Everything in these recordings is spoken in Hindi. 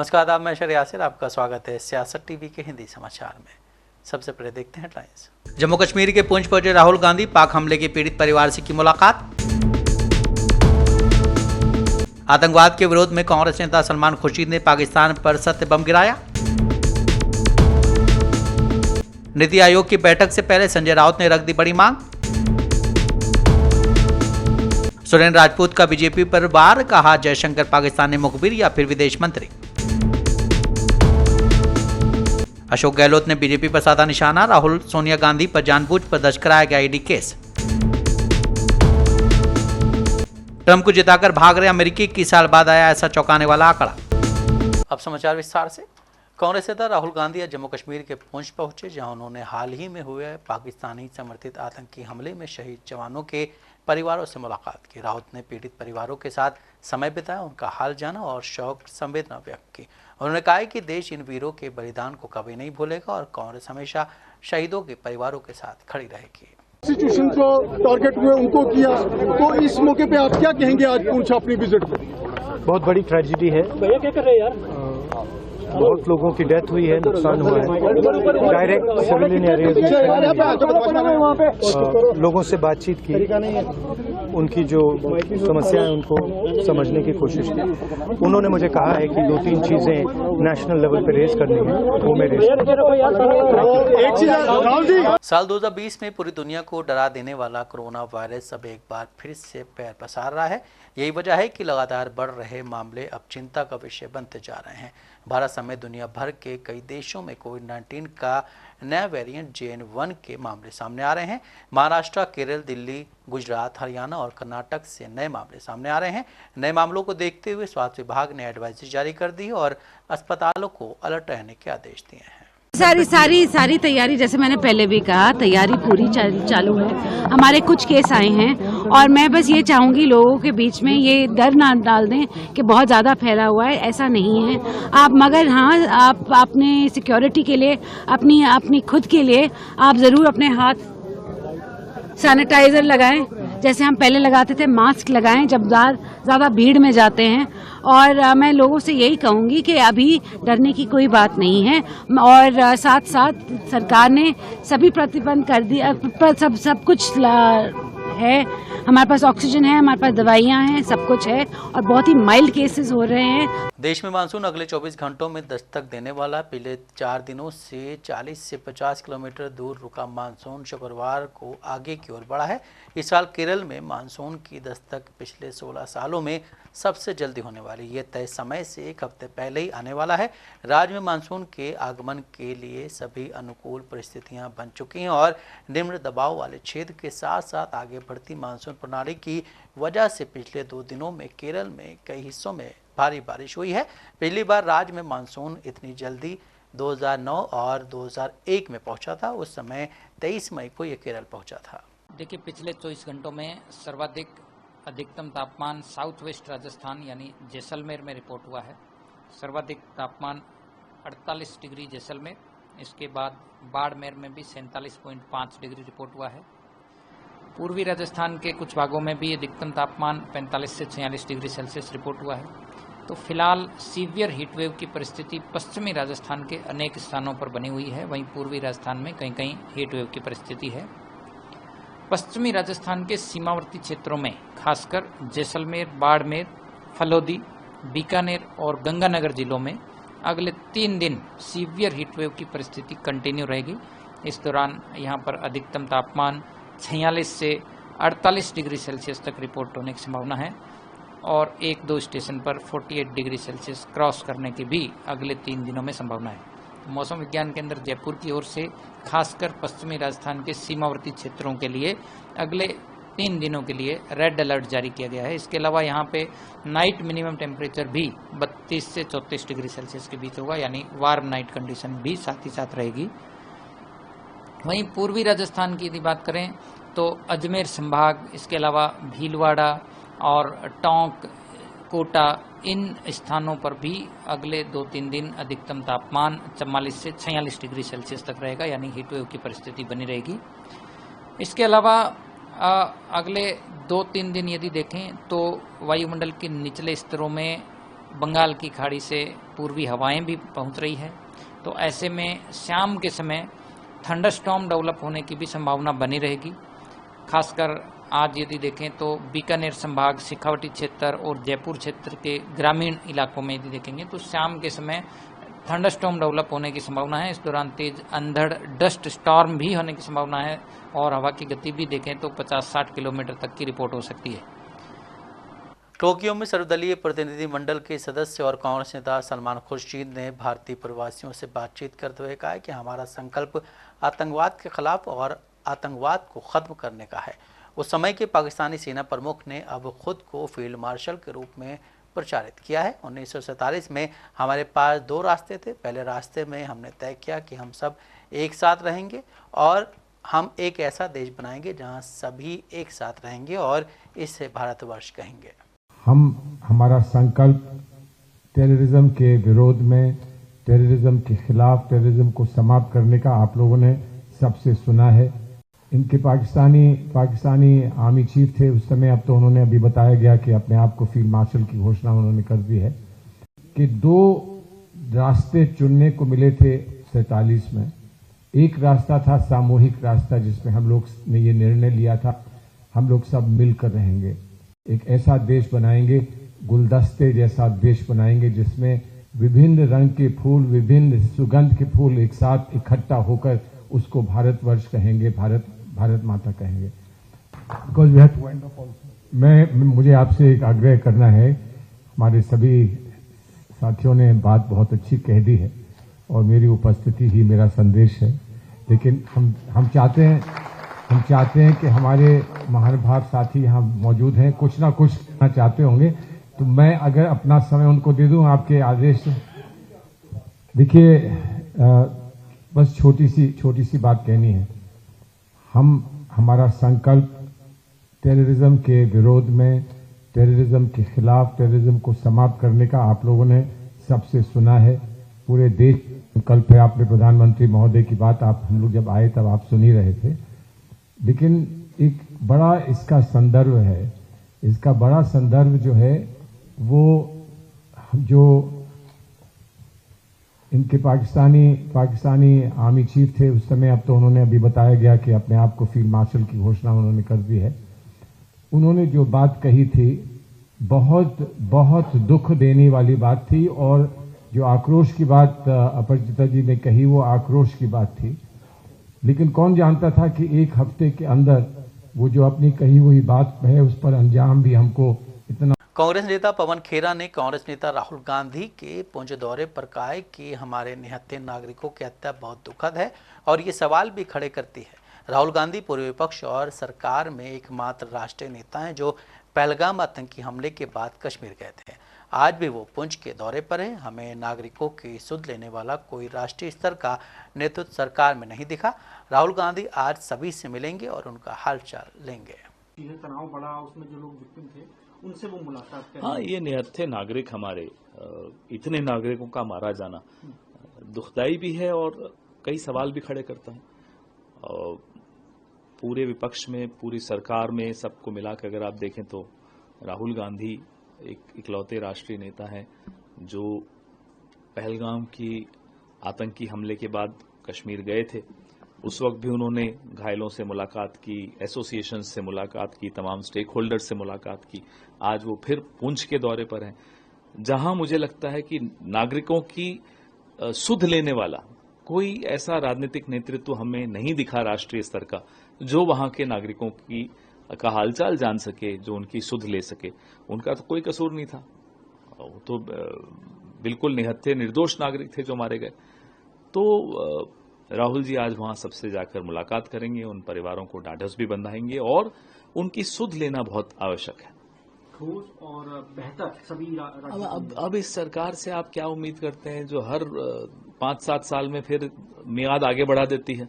नमस्कार आदाब, मैं शर यासिर, आपका स्वागत है सियासत टीवी के हिंदी समाचार में। सबसे पहले देखते हैं हेडलाइंस। जम्मू कश्मीर के पुंछ पहुंचे राहुल गांधी, पाक हमले के पीड़ित परिवार से की मुलाकात। आतंकवाद के विरोध में कांग्रेस नेता सलमान खुर्शीद ने पाकिस्तान पर सत्य बम गिराया। नीति आयोग की बैठक से पहले संजय राउत ने रख दी बड़ी मांग। सुरेंद्र राजपूत का बीजेपी पर वार, कहा जयशंकर पाकिस्तानी मुखबिर या फिर विदेश मंत्री। अशोक गहलोत ने बीजेपी पर साधा निशाना, राहुल सोनिया गांधी पर जानबूझ पर दर्ज कराया गया ईडी केस। ट्रंप को जिताकर भाग रहे अमेरिकी, 21 साल बाद आया ऐसा चौंकाने वाला आंकड़ा। अब समाचार विस्तार से। कांग्रेस नेता राहुल गांधी आज जम्मू कश्मीर के पुंछ पहुंचे, जहां उन्होंने हाल ही में हुए पाकिस्तानी समर्थित आतंकी हमले में शहीद जवानों के परिवारों से मुलाकात की। राहुल ने पीड़ित परिवारों के साथ समय बिताया, उनका हाल जाना और शोक संवेदना व्यक्त की। उन्होंने कहा कि देश इन वीरों के बलिदान को कभी नहीं भूलेगा और कांग्रेस हमेशा शहीदों के परिवारों के साथ खड़ी रहेगी। सिचुएशन को टारगेट हुए उनको किया, तो इस मौके पे आप क्या कहेंगे आज पुंछ अपनी विजिट पे? बहुत बड़ी ट्रेजेडी है। भैया क्या कर रहे हैं यार? बहुत लोगों की डेथ हुई है, नुकसान हुआ है। डायरेक्ट सिविलियन एरिया लोगों से बातचीत की, उनकी जो समस्याएं उनको समझने की कोशिश की। उन्होंने मुझे कहा है कि 2-3 चीजें नेशनल लेवल पे रेज करनी है, वो मैं रेज साल 2020 में पूरी दुनिया को डरा देने वाला कोरोना वायरस अब एक बार फिर से पैर पसार रहा है। यही वजह है कि लगातार बढ़ रहे मामले अब चिंता का विषय बनते जा रहे हैं। भारत समेत दुनिया भर के कई देशों में कोविड-19 का नया वेरिएंट JN1 के मामले सामने आ रहे हैं। महाराष्ट्र, केरल, दिल्ली, गुजरात, हरियाणा और कर्नाटक से नए मामले सामने आ रहे हैं। नए मामलों को देखते हुए स्वास्थ्य विभाग ने एडवाइजरी जारी कर दी और अस्पतालों को अलर्ट रहने के आदेश दिए हैं। सारी तैयारी, जैसे मैंने पहले भी कहा, तैयारी पूरी चालू है। हमारे कुछ केस आए हैं और मैं बस ये चाहूंगी लोगों के बीच में ये डर ना डाल दें कि बहुत ज़्यादा फैला हुआ है, ऐसा नहीं है। आप मगर हाँ, आप अपने सिक्योरिटी के लिए, अपनी खुद के लिए आप ज़रूर अपने हाथ सैनिटाइजर लगाएं, जैसे हम पहले लगाते थे। मास्क लगाएं जब ज़्यादा भीड़ में जाते हैं। और मैं लोगों से यही कहूँगी कि अभी डरने की कोई बात नहीं है। और साथ साथ सरकार ने सभी प्रतिबंध कर दिया, सब कुछ है। हमारे पास ऑक्सीजन है, हमारे पास दवाइयाँ हैं, सब कुछ है और बहुत ही माइल्ड केसेस हो रहे हैं। देश में मानसून अगले 24 घंटों में दस्तक देने वाला। पिछले 4 दिनों से 40 से 50 किलोमीटर दूर रुका मानसून शुक्रवार को आगे की ओर बढ़ा है। इस साल केरल में मानसून की दस्तक पिछले 16 सालों में सबसे जल्दी होने वाली। ये तय समय से 1 हफ्ते पहले ही आने वाला है। राज्य में मानसून के आगमन के लिए सभी अनुकूल परिस्थितियां बन चुकी हैं और निम्न दबाव वाले क्षेत्र के साथ साथ आगे बढ़ती मानसून प्रणाली की वजह से पिछले 2 दिनों में केरल में कई हिस्सों में भारी बारिश हुई है। पहली बार राज्य में मानसून इतनी जल्दी 2009 और 2001 में पहुंचा था। उस समय 23 मई को ये केरल पहुंचा था। देखिए, पिछले 24 घंटों में सर्वाधिक अधिकतम तापमान साउथ वेस्ट राजस्थान यानी जैसलमेर में रिपोर्ट हुआ है। सर्वाधिक तापमान 48 डिग्री जैसलमेर, इसके बाद बाड़मेर में भी 47.5 डिग्री रिपोर्ट हुआ है। पूर्वी राजस्थान के कुछ भागों में भी अधिकतम तापमान 45 से 46 डिग्री सेल्सियस रिपोर्ट हुआ है। तो फिलहाल सीवियर हीटवेव की परिस्थिति पश्चिमी राजस्थान के अनेक स्थानों पर बनी हुई है, वहीं पूर्वी राजस्थान में कहीं कहीं हीटवेव की परिस्थिति है। पश्चिमी राजस्थान के सीमावर्ती क्षेत्रों में खासकर जैसलमेर, बाड़मेर, फलोदी, बीकानेर और गंगानगर जिलों में अगले 3 दिन सीवियर हीटवेव की परिस्थिति कंटिन्यू रहेगी। इस दौरान यहां पर अधिकतम तापमान 46 से 48 डिग्री सेल्सियस तक रिपोर्ट होने की संभावना है और 1-2 स्टेशन पर 48 डिग्री सेल्सियस क्रॉस करने की भी अगले 3 दिनों में संभावना है। मौसम विज्ञान केंद्र जयपुर की ओर से खासकर पश्चिमी राजस्थान के सीमावर्ती क्षेत्रों के लिए अगले 3 दिनों के लिए रेड अलर्ट जारी किया गया है। इसके अलावा यहाँ पे नाइट मिनिमम टेम्परेचर भी 32 से 34 डिग्री सेल्सियस के बीच होगा, यानी वार्म नाइट कंडीशन भी साथ ही साथ रहेगी। वहीं पूर्वी राजस्थान की यदि बात करें तो अजमेर संभाग, इसके अलावा भीलवाड़ा और टोंक, कोटा, इन स्थानों पर भी अगले 2-3 दिन अधिकतम तापमान 44 से 46 डिग्री सेल्सियस तक रहेगा, यानी हीटवेव की परिस्थिति बनी रहेगी। इसके अलावा अगले 2-3 दिन यदि देखें तो वायुमंडल के निचले स्तरों में बंगाल की खाड़ी से पूर्वी हवाएं भी पहुंच रही है, तो ऐसे में शाम के समय थंडरस्टॉर्म डेवलप होने की भी संभावना बनी रहेगी। खासकर आज यदि देखें तो बीकानेर संभाग, शेखावटी क्षेत्र और जयपुर क्षेत्र के ग्रामीण इलाकों में यदि देखेंगे तो शाम के समय थंडरस्टॉर्म डेवलप होने की संभावना है। इस दौरान तेज अंधड़ डस्ट स्टॉर्म भी होने की संभावना है और हवा की गति भी देखें तो 50-60 किलोमीटर तक की रिपोर्ट हो सकती है। टोक्यो में सर्वदलीय प्रतिनिधि मंडल के सदस्य और कांग्रेस नेता सलमान खुर्शीद ने भारतीय प्रवासियों से बातचीत करते हुए कहा कि हमारा संकल्प आतंकवाद के खिलाफ और आतंकवाद को खत्म करने का है। उस समय के पाकिस्तानी सेना प्रमुख ने अब खुद को फील्ड मार्शल के रूप में प्रचारित किया है। 1947 में हमारे पास 2 रास्ते थे। पहले रास्ते में हमने तय किया कि हम सब एक साथ रहेंगे और हम एक ऐसा देश बनाएंगे जहां सभी एक साथ रहेंगे और इसे भारतवर्ष कहेंगे। हमारा संकल्प टेररिज्म के विरोध में, टेररिज्म के खिलाफ, टेररिज्म को समाप्त करने का आप लोगों ने सबसे सुना है। इनके पाकिस्तानी आर्मी चीफ थे उस समय, अब तो उन्होंने अभी बताया गया कि अपने आप को फील्ड मार्शल की घोषणा उन्होंने कर दी है कि 2 रास्ते चुनने को मिले थे 47 में। एक रास्ता था सामूहिक रास्ता जिसमें हम लोग ने ये निर्णय लिया था हम लोग सब मिलकर रहेंगे, एक ऐसा देश बनाएंगे, गुलदस्ते जैसा देश बनाएंगे जिसमें विभिन्न रंग के फूल, विभिन्न सुगंध के फूल एक साथ इकट्ठा होकर उसको भारतवर्ष कहेंगे, भारत माता कहेंगे। Because we have to wind up also. मुझे आपसे एक आग्रह करना है। हमारे सभी साथियों ने बात बहुत अच्छी कह दी है और मेरी उपस्थिति ही मेरा संदेश है, लेकिन हम चाहते हैं कि हमारे महानुभाव साथी यहाँ मौजूद हैं, कुछ ना कुछ कहना चाहते होंगे, तो मैं अगर अपना समय उनको दे दूं आपके आदेश से। देखिए, बस छोटी सी बात कहनी है। हमारा संकल्प टेररिज्म के विरोध में, टेररिज्म के खिलाफ, टेररिज्म को समाप्त करने का आप लोगों ने सबसे सुना है। पूरे देश संकल्प है। आपने प्रधानमंत्री महोदय की बात हम लोग जब आए तब आप सुन ही रहे थे, लेकिन एक बड़ा इसका संदर्भ है। इसका बड़ा संदर्भ जो है वो जो इनके पाकिस्तानी आर्मी चीफ थे उस समय, अब तो उन्होंने अभी बताया गया कि अपने आप को फील्ड मार्शल की घोषणा उन्होंने कर दी है। उन्होंने जो बात कही थी बहुत दुख देने वाली बात थी और जो आक्रोश की बात अपराजिता जी ने कही वो आक्रोश की बात थी। लेकिन कौन जानता था कि 1 हफ्ते के अंदर वो जो अपनी कही हुई बात है उस पर अंजाम भी हमको इतना। कांग्रेस नेता पवन खेरा ने कांग्रेस नेता राहुल गांधी के पुंछ दौरे पर कहा कि हमारे निहत्थे नागरिकों की हत्या बहुत दुखद है और ये सवाल भी खड़े करती है। राहुल गांधी पूर्व विपक्ष और सरकार में एकमात्र राष्ट्रीय नेता हैं जो पहलगाम आतंकी हमले के बाद कश्मीर गए थे। आज भी वो पुंछ के दौरे पर हैं। हमें नागरिकों की सुध लेने वाला कोई राष्ट्रीय स्तर का नेतृत्व सरकार में नहीं दिखा। राहुल गांधी आज सभी से मिलेंगे और उनका हालचाल लेंगे। तनाव बढ़ा, उसमें जो लोग विक्टिम थे उनसे वो मुलाकात करेंगे। हाँ, ये निहत्थे नागरिक हमारे, इतने नागरिकों का मारा जाना दुखदाई भी है और कई सवाल भी खड़े करता है। पूरे विपक्ष में, पूरी सरकार में सबको मिला के अगर आप देखें तो राहुल गांधी एक इकलौते राष्ट्रीय नेता हैं जो पहलगाम की आतंकी हमले के बाद कश्मीर गए थे। उस वक्त भी उन्होंने घायलों से मुलाकात की, एसोसिएशन से मुलाकात की, तमाम स्टेक होल्डर से मुलाकात की। आज वो फिर पुंछ के दौरे पर हैं, जहां मुझे लगता है कि नागरिकों की सुध लेने वाला कोई ऐसा राजनीतिक नेतृत्व हमें नहीं दिखा राष्ट्रीय स्तर का जो वहां के नागरिकों का हालचाल जान सके, जो उनकी सुध ले सके। उनका तो कोई कसूर नहीं था, वो तो बिल्कुल निहत्थे निर्दोष नागरिक थे जो मारे गए। तो राहुल जी आज वहां सबसे जाकर मुलाकात करेंगे, उन परिवारों को ढाढ़स भी बंधाएंगे और उनकी सुध लेना बहुत आवश्यक है। ठोस और बेहतर सभी अब इस सरकार से आप क्या उम्मीद करते हैं जो हर 5-7 साल में फिर मियाद आगे बढ़ा देती है।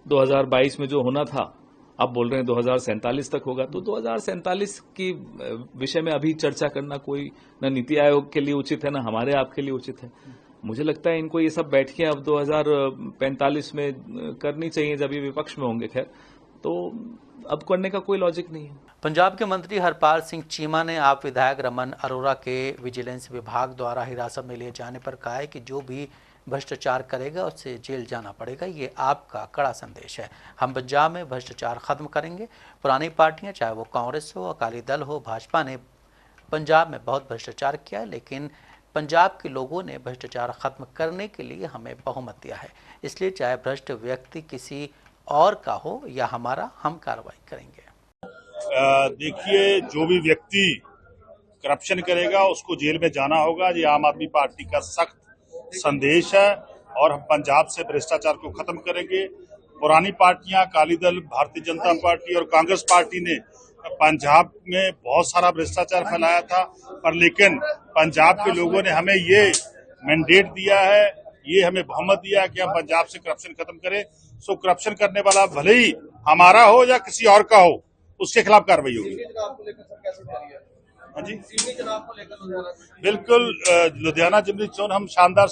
2022 में जो होना था अब बोल रहे हैं 2047 तक होगा, तो 2047 की विषय में अभी चर्चा करना कोई न नीति आयोग के लिए उचित है, न हमारे आपके लिए उचित है। मुझे लगता है इनको ये सब बैठकें अब 2045 में करनी चाहिए जब ये विपक्ष में होंगे। खैर, तो अब करने का कोई लॉजिक नहीं है। पंजाब के मंत्री हरपाल सिंह चीमा ने आप विधायक रमन अरोड़ा के विजिलेंस विभाग द्वारा हिरासत में लिए जाने पर कहा है कि जो भी भ्रष्टाचार करेगा उससे जेल जाना पड़ेगा। ये आपका कड़ा संदेश है। हम पंजाब में भ्रष्टाचार खत्म करेंगे। पुरानी पार्टियां, चाहे वो कांग्रेस हो, अकाली दल हो, भाजपा ने पंजाब में बहुत भ्रष्टाचार किया है, लेकिन पंजाब के लोगों ने भ्रष्टाचार खत्म करने के लिए हमें बहुमत दिया है। इसलिए चाहे भ्रष्ट व्यक्ति किसी और का हो या हमारा, हम कार्रवाई करेंगे। देखिए, जो भी व्यक्ति करप्शन करेगा उसको जेल में जाना होगा। ये आम आदमी पार्टी का सख्त संदेश है और हम पंजाब से भ्रष्टाचार को खत्म करेंगे। पुरानी पार्टियां, अकाली दल, भारतीय जनता पार्टी और कांग्रेस पार्टी ने पंजाब में बहुत सारा भ्रष्टाचार फैलाया था, पर लेकिन पंजाब के लोगों ने हमें ये मैंडेट दिया है, ये हमें बहुमत दिया है कि हम पंजाब से करप्शन खत्म करें। सो करप्शन करने वाला भले ही हमारा हो या किसी और का हो, उसके खिलाफ कार्रवाई होगी। हाँ जी, बिल्कुल। लुधियाना जिमनी चुनाव हम शानदार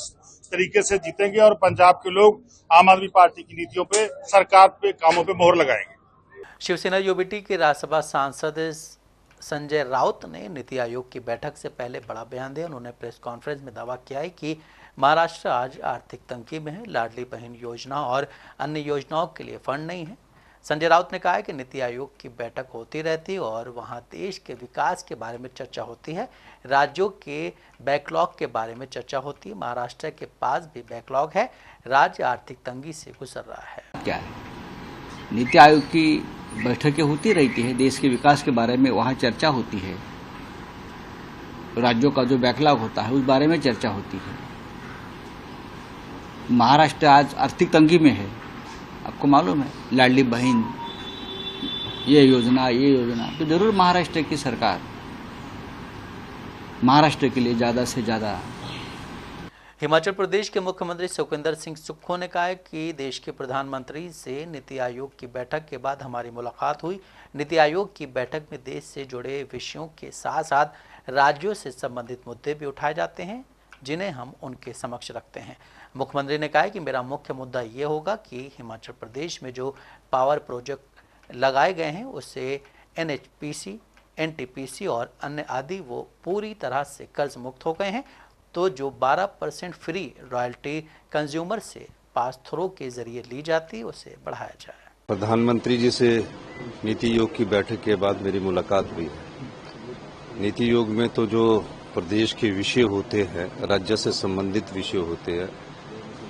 तरीके से जीतेंगे और पंजाब के लोग आम आदमी पार्टी की नीतियों पे, सरकार पे, कामों पे मोहर लगाएंगे। शिवसेना यूबीटी के राज्यसभा सांसद संजय राउत ने नीति आयोग की बैठक से पहले बड़ा बयान दिया। उन्होंने प्रेस कॉन्फ्रेंस में दावा किया है कि महाराष्ट्र आज आर्थिक तंगी में है। लाडली बहन योजना और अन्य योजनाओं के लिए फंड नहीं है। संजय राउत ने कहा है कि नीति आयोग की बैठक होती रहती है और वहां देश के विकास के बारे में चर्चा होती है, राज्यों के बैकलॉग के बारे में चर्चा होती है। महाराष्ट्र के पास भी बैकलॉग है, राज्य आर्थिक तंगी से गुजर रहा है। क्या है, नीति आयोग की बैठकें होती रहती है, देश के विकास के बारे में वहाँ चर्चा होती है, राज्यों का जो बैकलॉग होता है उस बारे में चर्चा होती है। महाराष्ट्र आज आर्थिक तंगी में है, आपको मालूम है, लाडली बहन ये योजना, तो जरूर महाराष्ट्र की सरकार महाराष्ट्र के लिए ज्यादा से ज्यादा। हिमाचल प्रदेश के मुख्यमंत्री सुखविंदर सिंह सुक्खू ने कहा है कि देश के प्रधानमंत्री से नीति आयोग की बैठक के बाद हमारी मुलाकात हुई। नीति आयोग की बैठक में देश से जुड़े विषयों के साथ साथ राज्यों से संबंधित मुद्दे भी उठाए जाते हैं, जिन्हें हम उनके समक्ष रखते हैं। मुख्यमंत्री ने कहा है कि मेरा मुख्य मुद्दा ये होगा कि हिमाचल प्रदेश में जो पावर प्रोजेक्ट लगाए गए हैं उससे NHPC, NTPC और अन्य आदि वो पूरी तरह से कर्ज मुक्त हो गए हैं। तो जो 12% फ्री रॉयल्टी कंज्यूमर से पास थ्रू के जरिए ली जाती है उसे बढ़ाया जाए। प्रधानमंत्री जी से नीति आयोग की बैठक के बाद मेरी मुलाकात हुई। नीति आयोग में तो जो प्रदेश के विषय होते हैं, राज्य से संबंधित विषय होते हैं,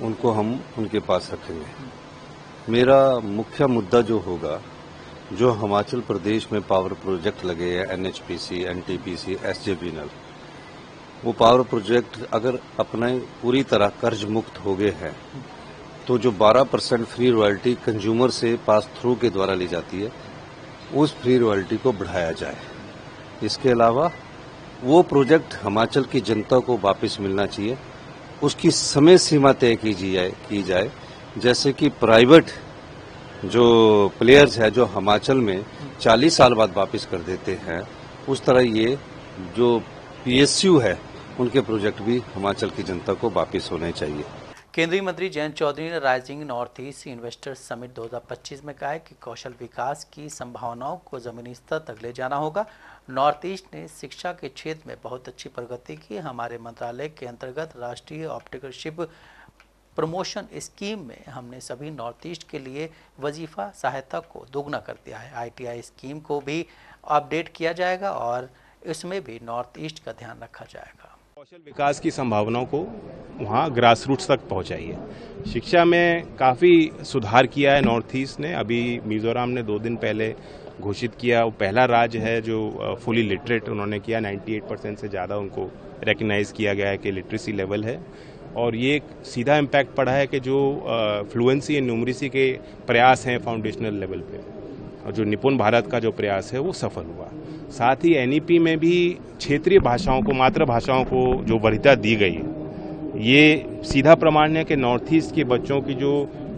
उनको हम उनके पास रखेंगे। मेरा मुख्य मुद्दा जो होगा, जो हिमाचल प्रदेश में पावर प्रोजेक्ट लगे हैं, NHPC, NTPC, SJVNL, वो पावर प्रोजेक्ट अगर अपने पूरी तरह कर्ज मुक्त हो गए हैं तो जो 12% फ्री रॉयल्टी कंज्यूमर से पास थ्रू के द्वारा ली जाती है, उस फ्री रॉयल्टी को बढ़ाया जाए। इसके अलावा वो प्रोजेक्ट हिमाचल की जनता को वापस मिलना चाहिए, उसकी समय सीमा तय की जाए। जैसे कि प्राइवेट जो प्लेयर्स है जो हिमाचल में 40 साल बाद वापस कर देते हैं, उस तरह ये जो PSU है उनके प्रोजेक्ट भी हिमाचल की जनता को वापस होने चाहिए। केंद्रीय मंत्री जयंत चौधरी ने rising north east investors summit 2025 में कहा है कि कौशल विकास की संभावनाओं को जमीनी स्तर तक ले जाना होगा। नॉर्थ ईस्ट ने शिक्षा के क्षेत्र में बहुत अच्छी प्रगति की। हमारे मंत्रालय के अंतर्गत राष्ट्रीय ऑप्टिकलशिप प्रमोशन स्कीम में हमने सभी नॉर्थ ईस्ट के लिए वजीफा सहायता को दोगुना कर दिया है। ITI स्कीम को भी अपडेट किया जाएगा और इसमें भी नॉर्थ ईस्ट का ध्यान रखा जाएगा। कौशल विकास की संभावनाओं को वहाँ ग्रास रूट्स तक पहुँचाइए। शिक्षा में काफ़ी सुधार किया है नॉर्थ ईस्ट ने। अभी मिजोरम ने 2 दिन पहले घोषित किया, वो पहला राज्य है जो फुली लिटरेट उन्होंने किया। 98% से ज़्यादा उनको रिकग्नाइज किया गया है कि लिटरेसी लेवल है, और ये एक सीधा इम्पैक्ट पड़ा है कि जो फ्लुएंसी एंड न्यूमरेसी के प्रयास हैं फाउंडेशनल लेवल पे, और जो निपुण भारत का जो प्रयास है वो सफल हुआ। साथ ही NEP में भी क्षेत्रीय भाषाओं को, मातृभाषाओं को जो वरीयता दी गई है, ये सीधा प्रमाण है कि नॉर्थ ईस्ट के बच्चों की जो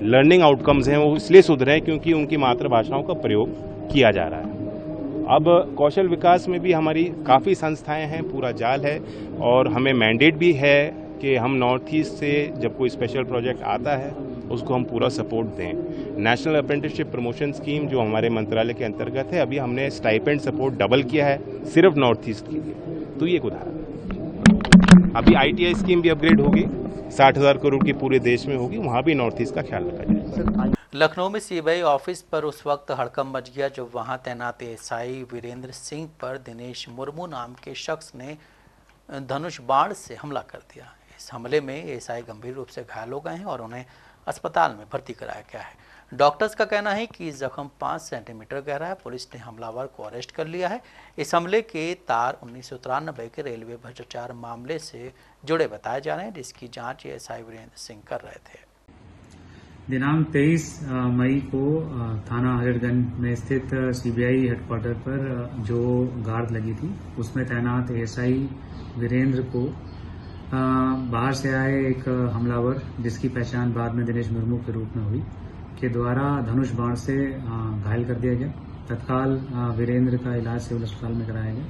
लर्निंग आउटकम्स हैं वो इसलिए सुधरे हैं क्योंकि उनकी मातृभाषाओं का प्रयोग किया जा रहा है। अब कौशल विकास में भी हमारी काफ़ी संस्थाएं हैं, पूरा जाल है, और हमें मैंडेट भी है कि हम नॉर्थ ईस्ट से जब कोई स्पेशल प्रोजेक्ट आता है उसको हम पूरा सपोर्ट दें। नेशनल अप्रेंटिसशिप प्रमोशन स्कीम जो हमारे मंत्रालय के अंतर्गत है, अभी हमने स्टाइपेंड सपोर्ट डबल किया है सिर्फ नॉर्थ ईस्ट के लिए, तो ये एक उदाहरण। अभी ITI स्कीम भी अपग्रेड होगी, 60,000 करोड़ की पूरे देश में होगी, वहाँ भी नॉर्थ ईस्ट का ख्याल रखा जाएगा। लखनऊ में CBI ऑफिस पर उस वक्त हड़कंप मच गया जब वहां तैनात SI वीरेंद्र सिंह पर दिनेश मुर्मू नाम के शख्स ने धनुष बाण से हमला कर दिया। इस हमले में SI गंभीर रूप से घायल हो गए हैं और उन्हें अस्पताल में भर्ती कराया गया है। डॉक्टर्स का कहना है कि जख्म 5 सेंटीमीटर गहरा है। पुलिस ने हमलावर को अरेस्ट कर लिया है। इस हमले के तार 1993 के रेलवे भ्रष्टाचार मामले से जुड़े बताए जा रहे हैं, जिसकी जांच SI वीरेंद्र सिंह कर रहे थे। दिनांक 23 मई को थाना हजरतगंज में स्थित CBI हेडक्वार्टर पर जो गार्ड लगी थी, उसमें तैनात SI वीरेंद्र को बाहर से आए एक हमलावर, जिसकी पहचान बाद में दिनेश मुर्मू के रूप में हुई, के द्वारा धनुष बाण से घायल कर दिया गया। तत्काल वीरेंद्र का इलाज सिविल अस्पताल में कराया गया,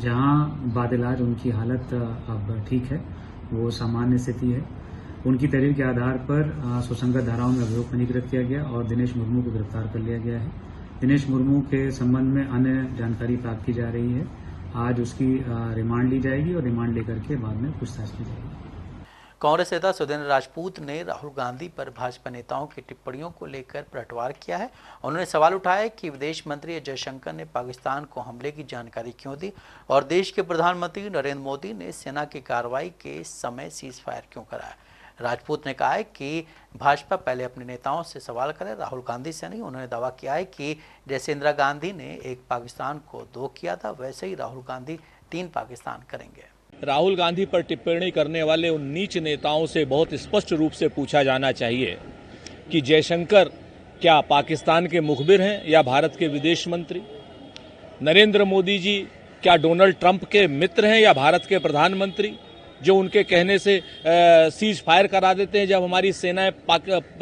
जहां बाद इलाज उनकी हालत अब ठीक है, वो सामान्य स्थिति है। उनकी तहरीर के आधार पर सुसंगत धाराओं में अभियोग पंजीकृत किया गया और दिनेश मुर्मू को गिरफ्तार कर लिया गया है। दिनेश मुर्मू के संबंध में अन्य जानकारी प्राप्त की जा रही है। आज उसकी रिमांड ली जाएगी और रिमांड लेकर के बाद में पूछताछ की जाएगी। कांग्रेस नेता सुरेंद्र राजपूत ने राहुल गांधी पर भाजपा नेताओं की टिप्पणियों को लेकर पलटवार किया है। उन्होंने सवाल उठाया कि विदेश मंत्री जयशंकर ने पाकिस्तान को हमले की जानकारी क्यों दी और देश के प्रधानमंत्री नरेंद्र मोदी ने सेना की कार्रवाई के समय सीज फायर क्यों कराया। राजपूत ने कहा है कि भाजपा पहले अपने नेताओं से सवाल करे, राहुल गांधी से नहीं। उन्होंने दावा किया है कि जैसे इंदिरा गांधी ने एक पाकिस्तान को 2 किया था, वैसे ही राहुल गांधी 3 पाकिस्तान करेंगे। राहुल गांधी पर टिप्पणी करने वाले उन नीच नेताओं से बहुत स्पष्ट रूप से पूछा जाना चाहिए कि जयशंकर क्या पाकिस्तान के मुखबिर हैं या भारत के विदेश मंत्री? नरेंद्र मोदी जी क्या डोनाल्ड ट्रंप के मित्र हैं या भारत के प्रधानमंत्री, जो उनके कहने से सीज फायर करा देते हैं जब हमारी सेनाएं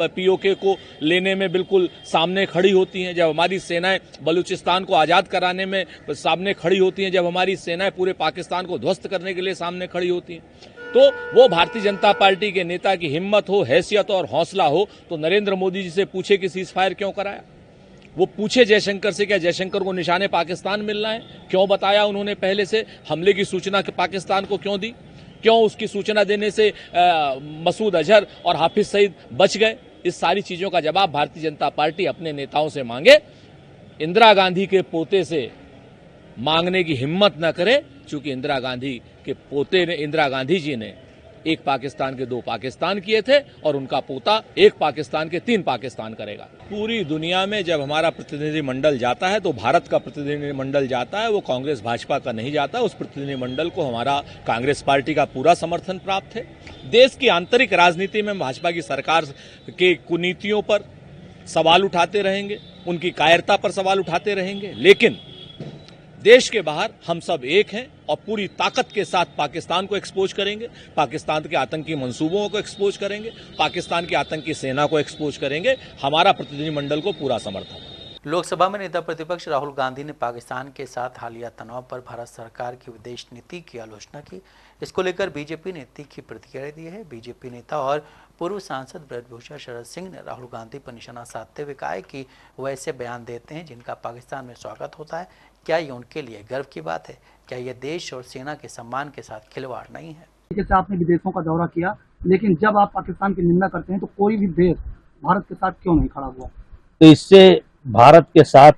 POK को लेने में बिल्कुल सामने खड़ी होती हैं, जब हमारी सेनाएं बलूचिस्तान को आज़ाद कराने में सामने खड़ी होती हैं, जब हमारी सेनाएं पूरे पाकिस्तान को ध्वस्त करने के लिए सामने खड़ी होती हैं। तो वो भारतीय जनता पार्टी के नेता की हिम्मत हो, हैसियत और हौसला हो तो नरेंद्र मोदी जी से पूछे कि सीज फायर क्यों कराया। वो पूछे जयशंकर से, क्या जयशंकर को निशाने पाकिस्तान मिलना है? क्यों बताया उन्होंने पहले से? हमले की सूचना पाकिस्तान को क्यों दी? क्यों उसकी सूचना देने से मसूद अजहर और हाफिज सईद बच गए? इस सारी चीजों का जवाब भारतीय जनता पार्टी अपने नेताओं से मांगे। इंदिरा गांधी के पोते से मांगने की हिम्मत न करे, क्योंकि इंदिरा गांधी के पोते ने, इंदिरा गांधी जी ने 1 पाकिस्तान के 2 पाकिस्तान किए थे और उनका पोता 1 पाकिस्तान के 3 पाकिस्तान करेगा। पूरी दुनिया में जब हमारा प्रतिनिधिमंडल जाता है तो भारत का प्रतिनिधिमंडल जाता है, वो कांग्रेस भाजपा का नहीं जाता। उस प्रतिनिधिमंडल को हमारा कांग्रेस पार्टी का पूरा समर्थन प्राप्त है। देश की आंतरिक राजनीति में भाजपा की सरकार के कुनीतियों पर सवाल उठाते रहेंगे, उनकी कायरता पर सवाल उठाते रहेंगे, लेकिन देश के बाहर हम सब एक हैं और पूरी ताकत के साथ पाकिस्तान को एक्सपोज करेंगे, पाकिस्तान के आतंकी मंसूबों को एक्सपोज करेंगे, पाकिस्तान की आतंकी सेना को एक्सपोज करेंगे। हमारा प्रतिनिधिमंडल को पूरा समर्थन है। लोकसभा में नेता प्रतिपक्ष राहुल गांधी ने पाकिस्तान के साथ हालिया तनाव पर भारत सरकार की विदेश नीति की आलोचना की। इसको लेकर बीजेपी ने तीखी प्रतिक्रिया दी है। बीजेपी नेता और पूर्व सांसद ब्रजभूषण शरद सिंह ने राहुल गांधी पर निशाना साधते हुए कहा है कि वह ऐसे बयान देते हैं जिनका पाकिस्तान में स्वागत होता है। क्या ये उनके लिए गर्व की बात है? क्या ये देश और सेना के सम्मान के साथ खिलवाड़ नहीं है? जैसे आपने विदेशों का दौरा किया, लेकिन जब आप पाकिस्तान की निंदा करते हैं तो कोई भी देश भारत के साथ क्यों नहीं खड़ा हुआ? तो इससे भारत के साथ,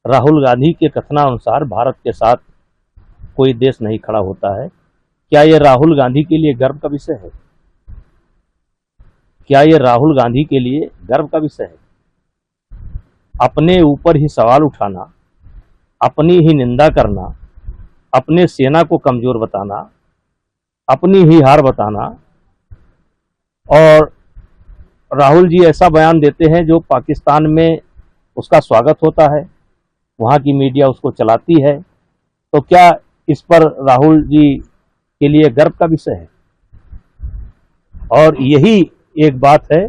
राहुल गांधी के कथनानुसार भारत के साथ कोई देश नहीं खड़ा होता है। क्या ये राहुल गांधी के लिए गर्व का विषय है? क्या ये राहुल गांधी के लिए गर्व का विषय है? अपने ऊपर ही सवाल उठाना, अपनी ही निंदा करना, अपने सेना को कमजोर बताना, अपनी ही हार बताना, और राहुल जी ऐसा बयान देते हैं जो पाकिस्तान में उसका स्वागत होता है, वहाँ की मीडिया उसको चलाती है। तो क्या इस पर राहुल जी के लिए गर्व का विषय है? और यही एक बात है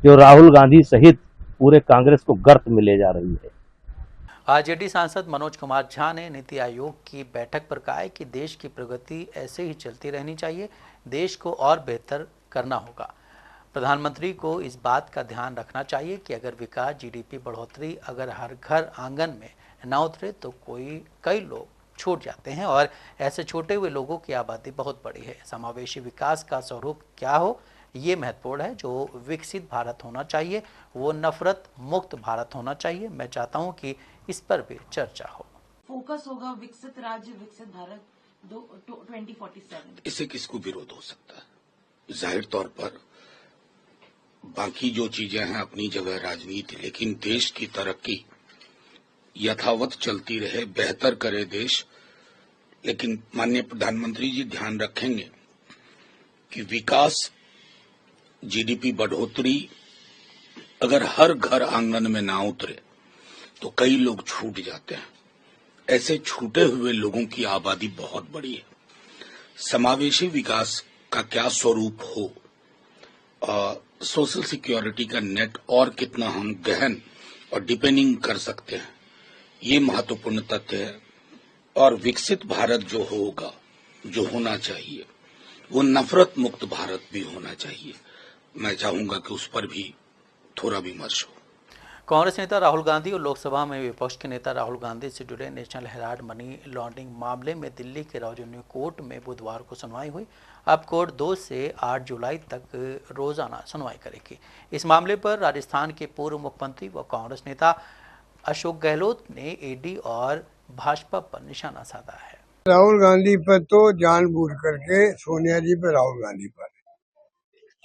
जो राहुल गांधी सहित पूरे कांग्रेस को गर्त में ले जा रही है। आरजेडी सांसद मनोज कुमार झा ने नीति आयोग की बैठक पर कहा है कि देश की प्रगति ऐसे ही चलती रहनी चाहिए, देश को और बेहतर करना होगा। प्रधानमंत्री को इस बात का ध्यान रखना चाहिए कि अगर विकास जीडीपी बढ़ोतरी अगर हर घर आंगन में न उतरे तो कई लोग छूट जाते हैं और ऐसे छूटे हुए लोगों की आबादी बहुत बड़ी है। समावेशी विकास का स्वरूप क्या हो ये महत्वपूर्ण है। जो विकसित भारत होना चाहिए वो नफरत मुक्त भारत होना चाहिए। मैं चाहता हूं कि इस पर भी चर्चा हो। फोकस होगा विकसित राज्य विकसित भारत 2047। इससे किसको विरोध हो सकता है? जाहिर तौर पर बाकी जो चीजें हैं अपनी जगह राजनीति, लेकिन देश की तरक्की यथावत चलती रहे, बेहतर करे देश। लेकिन माननीय प्रधानमंत्री जी ध्यान रखेंगे कि विकास जीडीपी बढ़ोतरी अगर हर घर आंगन में ना उतरे तो कई लोग छूट जाते हैं। ऐसे छूटे हुए लोगों की आबादी बहुत बड़ी है। समावेशी विकास का क्या स्वरूप हो, सोशल सिक्योरिटी का नेट और कितना हम गहन और डिपेंडिंग कर सकते हैं, ये महत्वपूर्ण तथ्य है। और विकसित भारत जो होगा, जो होना चाहिए, वो नफरत मुक्त भारत भी होना चाहिए। मैं चाहूंगा कि उस पर भी थोड़ा विमर्श हो। कांग्रेस नेता राहुल गांधी और लोकसभा में विपक्ष के नेता राहुल गांधी से जुड़े नेशनल हेराल्ड मनी लॉन्ड्रिंग मामले में दिल्ली के राजौरी कोर्ट में बुधवार को सुनवाई हुई। अब कोर्ट 2 से 8 जुलाई तक रोजाना सुनवाई करेगी। इस मामले पर राजस्थान के पूर्व मुख्यमंत्री व कांग्रेस नेता अशोक गहलोत ने ईडी और भाजपा पर निशाना साधा है। राहुल गांधी पर तो जानबूझ करके सोनिया जी पर, राहुल गांधी पर,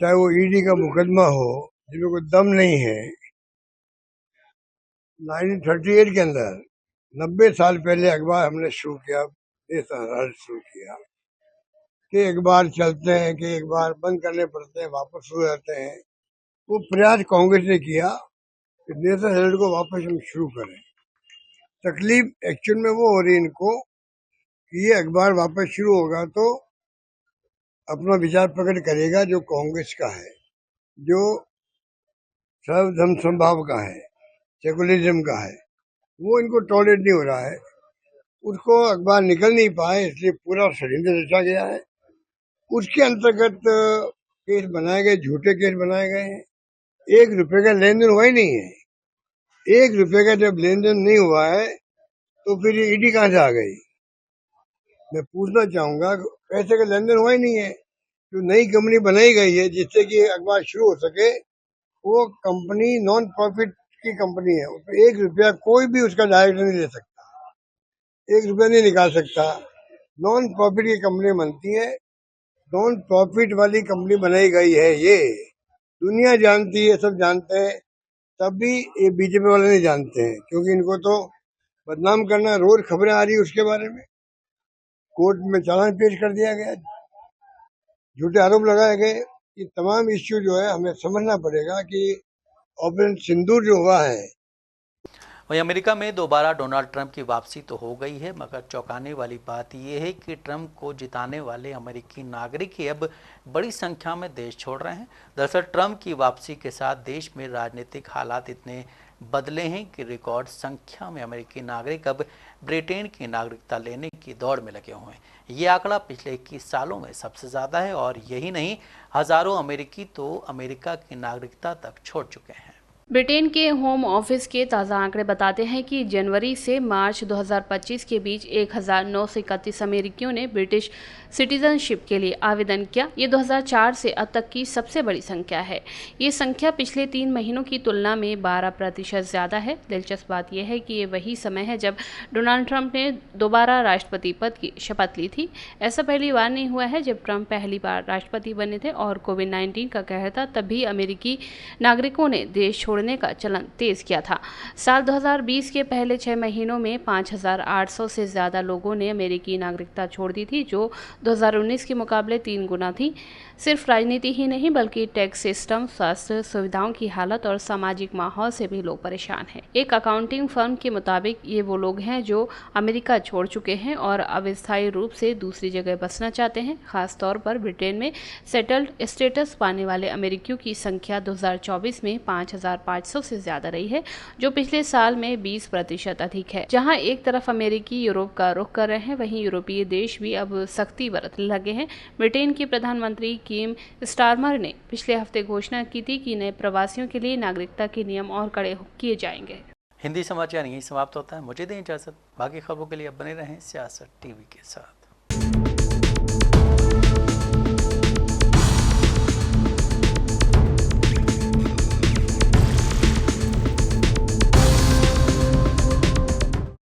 चाहे वो ईडी का मुकदमा हो, जिनको कोई दम नहीं है। 1938 के अंदर 90 साल पहले अखबार हमने शुरू किया, शुरू किया कि एक बार चलते हैं कि एक बार बंद करने पड़ते हैं, वापस शुरू रहते हैं। वो प्रयास कांग्रेस ने किया कि नेशनल हेराल्ड को वापस हम शुरू करें। तकलीफ एक्चुअल में वो हो रही इनको कि ये अखबार वापस शुरू होगा तो अपना विचार प्रकट करेगा जो कांग्रेस का है, जो सर्वधर्म समभाव का है, सेकुलरिज्म का है, वो इनको टॉलरेट नहीं हो रहा है। उसको अखबार निकल नहीं पाए, इसलिए पूरा षड्यंत्र रचा गया है। उसके अंतर्गत केस बनाए गए, झूठे केस बनाए गए हैं। 1 रुपए का लेन देन हुआ ही नहीं है। 1 रुपए का जब लेन देन नहीं हुआ है तो फिर ये ईडी कहां से आ गई? मैं पूछना चाहूंगा, पैसे का लेन देन हुआ ही नहीं है। जो नई कंपनी बनाई गई है जिससे कि अखबार शुरू हो सके, वो कंपनी नॉन प्रॉफिट की कंपनी है। उसमें 1 रुपया कोई भी उसका डायरेक्टर नहीं ले सकता, 1 रुपया नहीं निकाल सकता। नॉन प्रॉफिट की कंपनी बनती है, नॉन प्रॉफिट वाली कंपनी बनाई गई है। ये दुनिया जानती है, सब जानते हैं, तब भी ये बीजेपी वाले नहीं जानते हैं, क्योंकि इनको तो बदनाम करना, रोज खबरें आ रही है उसके बारे में। कोर्ट में चालान पेश कर दिया गया, झूठे आरोप लगाए गए। ये तमाम इश्यू जो है हमें समझना पड़ेगा कि ऑपरेशन सिंदूर जो हुआ है। वहीं अमेरिका में दोबारा डोनाल्ड ट्रंप की वापसी तो हो गई है, मगर चौंकाने वाली बात यह है कि ट्रंप को जिताने वाले अमेरिकी नागरिक ही अब बड़ी संख्या में देश छोड़ रहे हैं। दरअसल ट्रंप की वापसी के साथ देश में राजनीतिक हालात इतने बदले हैं कि रिकॉर्ड संख्या में अमेरिकी नागरिक अब ब्रिटेन की नागरिकता लेने की दौड़ में लगे हुए हैं। ये आंकड़ा पिछले 21 सालों में सबसे ज़्यादा है और यही नहीं, हज़ारों अमेरिकी तो अमेरिका की नागरिकता तक छोड़ चुके हैं। ब्रिटेन के होम ऑफिस के ताज़ा आंकड़े बताते हैं कि जनवरी से मार्च 2025 के बीच 1931 अमेरिकियों ने ब्रिटिश सिटीजनशिप के लिए आवेदन किया। ये 2004 से अब तक की सबसे बड़ी संख्या है। ये संख्या पिछले 3 महीनों की तुलना में 12% ज़्यादा है। दिलचस्प बात यह है कि ये वही समय है जब डोनाल्ड ट्रंप ने दोबारा राष्ट्रपति पद की शपथ ली थी। ऐसा पहली बार नहीं हुआ है जब ट्रंप पहली बार राष्ट्रपति बने थे और कोविड-19 का कहर था, तब भी अमेरिकी नागरिकों ने देश छोड़ने का चलन तेज किया था। साल 2020 के पहले 6 महीनों में 5,800 से ज़्यादा लोगों ने अमेरिकी नागरिकता छोड़ दी थी, जो 2019 के मुकाबले 3 गुना थी। सिर्फ राजनीति ही नहीं बल्कि टैक्स सिस्टम, स्वास्थ्य सुविधाओं की हालत और सामाजिक माहौल से भी लोग परेशान हैं। एक अकाउंटिंग फर्म के मुताबिक ये वो लोग हैं जो अमेरिका छोड़ चुके हैं और अब स्थायी रूप से दूसरी जगह बसना चाहते हैं। खासतौर पर ब्रिटेन में सेटल्ड स्टेटस पाने वाले अमेरिकियों की संख्या 2024 में 5,500 से ज्यादा रही है, जो पिछले साल में 20% अधिक है। जहां एक तरफ अमेरिकी यूरोप का रुख कर रहे हैं, वहीं यूरोपीय देश भी अब सख्ती बरतने लगे हैं। ब्रिटेन की प्रधानमंत्री कीम स्टारमर ने पिछले हफ्ते घोषणा की थी कि नए प्रवासियों के लिए नागरिकता के नियम और कड़े किए जाएंगे। हिंदी समाचार यहीं समाप्त होता है। मुझे दें इजाजत। बाकी खबरों के लिए अब बने रहें सियासत टीवी के साथ।